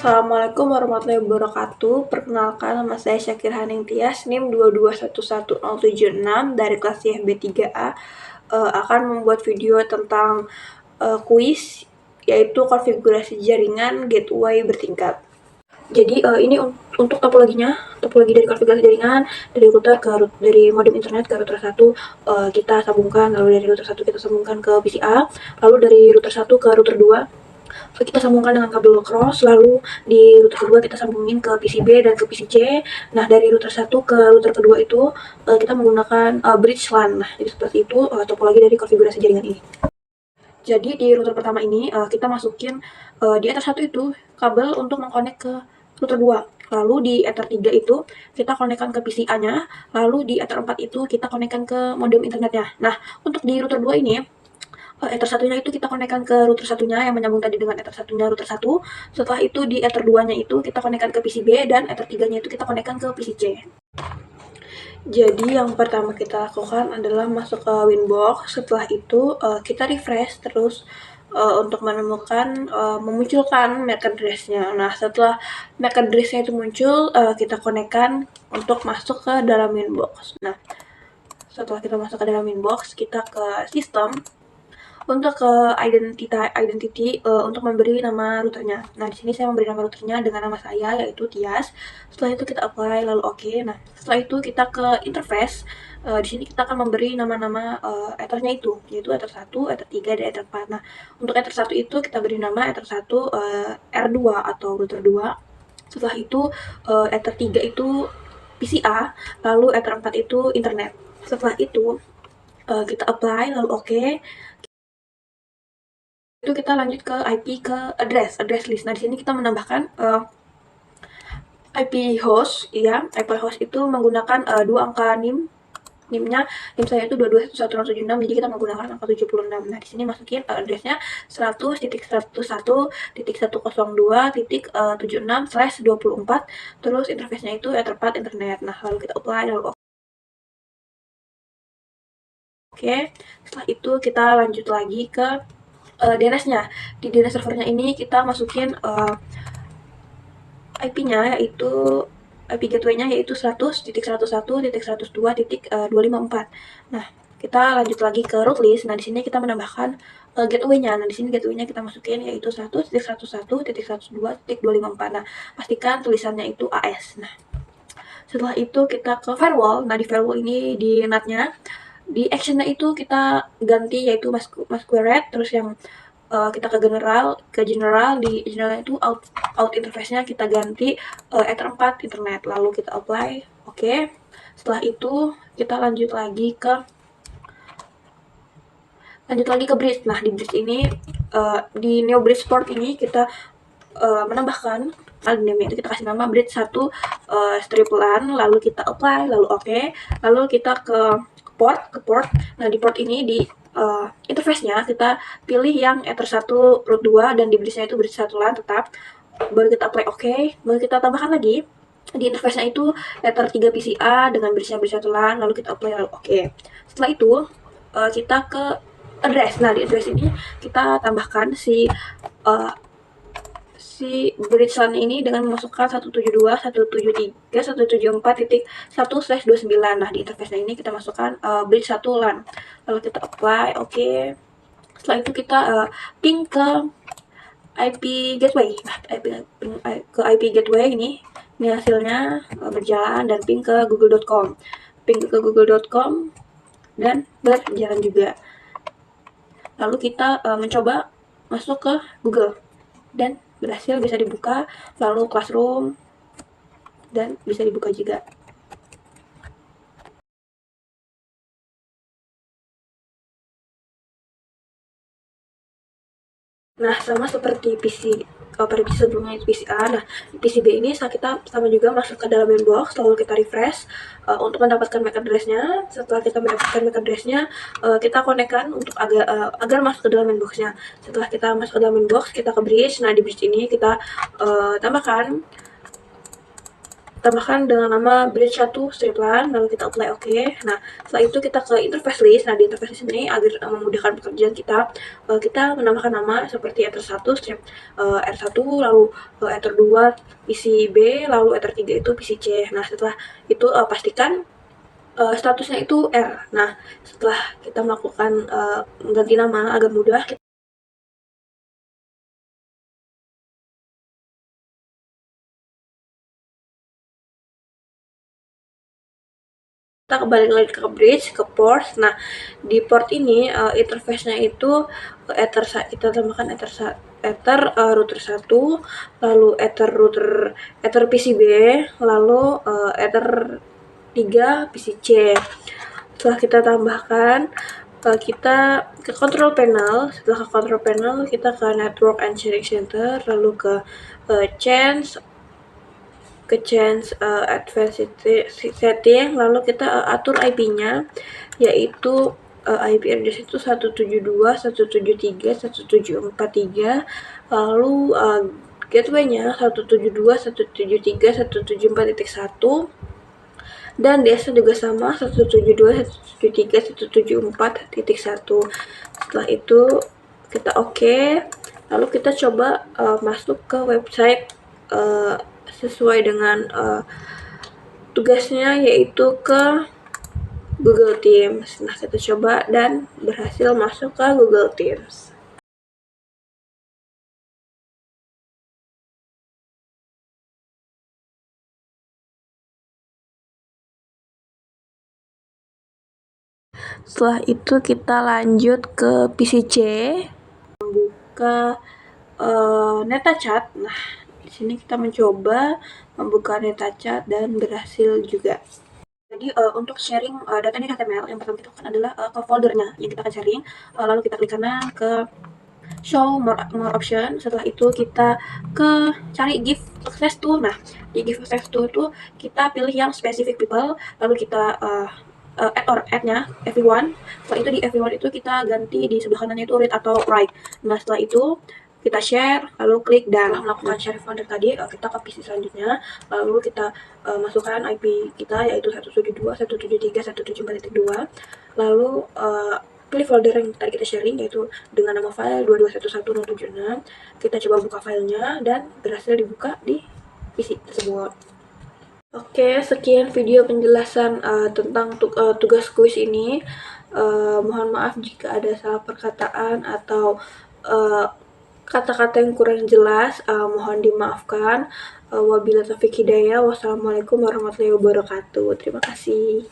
Assalamualaikum warahmatullahi wabarakatuh. Perkenalkan, nama saya Syakir Haning Tias, NIM 2211076 dari kelas IFB 3A. Akan membuat video tentang kuis, yaitu konfigurasi jaringan gateway bertingkat. Jadi ini untuk topologi dari konfigurasi jaringan dari router dari modem internet ke router 1 kita sambungkan, lalu dari router 1 kita sambungkan ke PCA, lalu dari router 1 ke router 2 kita sambungkan dengan kabel cross, lalu di router kedua kita sambungin ke PCB dan ke PCC. Nah, dari router 1 ke router kedua itu kita menggunakan bridge LAN. Nah, jadi seperti itu topologi dari konfigurasi jaringan ini. Jadi di router pertama ini kita masukin di ether 1 itu kabel untuk mengkonek ke router 2. Lalu di ether 3 itu kita konekkan ke PCA-nya, lalu di ether 4 itu kita konekkan ke modem internetnya. Nah, untuk di router 2 ini ether satunya itu kita konekkan ke router satunya yang menyambung tadi dengan ether satunya router 1. Setelah itu di ether 2-nya itu kita konekkan ke PCB dan ether 3-nya itu kita konekkan ke PCC. Jadi yang pertama kita lakukan adalah masuk ke Winbox. Setelah itu kita refresh terus untuk menemukan memunculkan MAC address-nya. Nah, setelah MAC address-nya itu muncul, kita konekkan untuk masuk ke dalam Winbox. Nah, setelah kita masuk ke dalam Winbox, kita ke sistem untuk ke identity untuk memberi nama routernya. Nah, di sini saya memberi nama routernya dengan nama saya, yaitu Tias. Setelah itu kita apply, lalu oke. Nah, setelah itu kita ke interface. Di sini kita akan memberi nama-nama ethernya itu, yaitu ether 1, ether 3, dan ether 4. Nah, untuk ether 1 itu kita beri nama ether 1 R2 atau router 2. Setelah itu ether 3 itu PCA, lalu ether 4 itu internet. Setelah itu kita apply, lalu oke. Itu kita lanjut ke IP ke address list. Nah, di sini kita menambahkan IP host, ya. IP host itu menggunakan 2 angka NIM-nya. NIM saya itu 2211076, jadi kita menggunakan angka 76. Nah, di sini masukin address-nya 100.101.1.76/24, terus interface-nya itu ether 4 internet. Nah, lalu kita apply, lalu oke. Setelah itu kita lanjut lagi ke DNS-nya. Di DNS servernya ini kita masukin IP-nya, yaitu IP gateway-nya yaitu 100.101.102.254. Nah, kita lanjut lagi ke root list. Nah, di sini kita menambahkan gateway-nya. Nah, di sini gateway-nya kita masukin yaitu 100.101.102.254. Nah, pastikan tulisannya itu AS. Nah, setelah itu kita ke firewall. Nah, di firewall ini di NAT-nya, di action-nya itu kita ganti yaitu masquerade, terus yang kita ke general, di general itu out interface-nya kita ganti ether 4 internet, lalu kita apply, oke. Setelah itu kita lanjut lagi ke bridge. Nah, di bridge ini di Neo Bridge Port ini kita menambahkan name itu kita kasih nama bridge 1 strip LAN, lalu kita apply, lalu oke. Lalu kita ke port. Nah, di port ini di interface-nya kita pilih yang ether 1 root 2 dan di bridge-nya itu bridge 1 LAN tetap. Baru kita apply oke. Baru kita tambahkan lagi di interface-nya itu ether 3 PCA dengan bridge-nya bridge 1 LAN, lalu kita apply, lalu oke. Setelah itu kita ke address. Nah, di address ini kita tambahkan si bridge LAN ini dengan memasukkan 172.173.174.1/29. Nah, di interface ini kita masukkan bridge 1 LAN. Lalu kita apply, oke. Setelah itu kita ping ke IP gateway. Nah, ke IP gateway ini hasilnya berjalan, dan ping ke google.com. Ping ke google.com dan berjalan juga. Lalu kita mencoba masuk ke Google dan berhasil, bisa dibuka, lalu Classroom, dan bisa dibuka juga. Nah, sama seperti pada PC sebelumnya itu PCA. Nah, di PCB ini kita sama juga masuk ke dalam Winbox, lalu kita refresh untuk mendapatkan MAC address-nya. Setelah kita mendapatkan MAC address-nya, kita konekkan untuk agar masuk ke dalam Winbox-nya. Setelah kita masuk ke dalam Winbox, kita ke bridge. Nah, di bridge ini kita tambahkan tambahkan dengan nama bridge 1 Streetline, lalu kita apply OK. Nah, setelah itu kita ke interface list. Nah, di interface list ini agar memudahkan pekerjaan kita, kita menambahkan nama seperti ether 1 strip R1, lalu ether 2 PC B, lalu ether 3 itu PC C. Nah, setelah itu pastikan statusnya itu R. Nah, setelah kita melakukan ganti nama agak mudah, kita kembali lagi ke bridge, ke port. Nah, di port ini interface-nya itu ether, kita tambahkan ether router 1, lalu ether PCB, lalu ether 3 PCC. Setelah kita tambahkan, kita ke control panel. Setelah ke control panel, kita ke network and sharing center, lalu ke change advanced setting, lalu kita atur IP-nya, yaitu IP address itu 172.173.174.3, lalu gateway-nya 172.173.174.1, dan DS-nya juga sama 172.173.174.1. Setelah itu kita OK, lalu kita coba masuk ke website sesuai dengan tugasnya, yaitu ke Google Teams. Nah, kita coba dan berhasil masuk ke Google Teams. Setelah itu kita lanjut ke PCC, membuka NetaChat. Nah, di sini kita mencoba membuka NetaChat dan berhasil juga. Jadi untuk sharing data di HTML, yang pertama kita lakukan adalah ke foldernya yang kita akan sharing, lalu kita klik kanan ke show more option. Setelah itu kita cari give access to. Nah, di give access to itu kita pilih yang specific people, lalu kita add-nya everyone. Setelah itu di everyone itu kita ganti di sebelah kanannya itu read atau write. Nah, setelah itu kita share, lalu klik dan melakukan share folder tadi, kita ke PC selanjutnya, lalu kita masukkan IP kita, yaitu 172.173.174.2, lalu pilih folder yang tadi kita sharing, yaitu dengan nama file 2211076. Kita coba buka filenya dan berhasil dibuka di PC tersebut. Oke, sekian video penjelasan tentang tugas kuis ini. Mohon maaf jika ada salah perkataan atau kata-kata yang kurang jelas, mohon dimaafkan. Wabillahi taufiq hidayah. Wassalamualaikum warahmatullahi wabarakatuh. Terima kasih.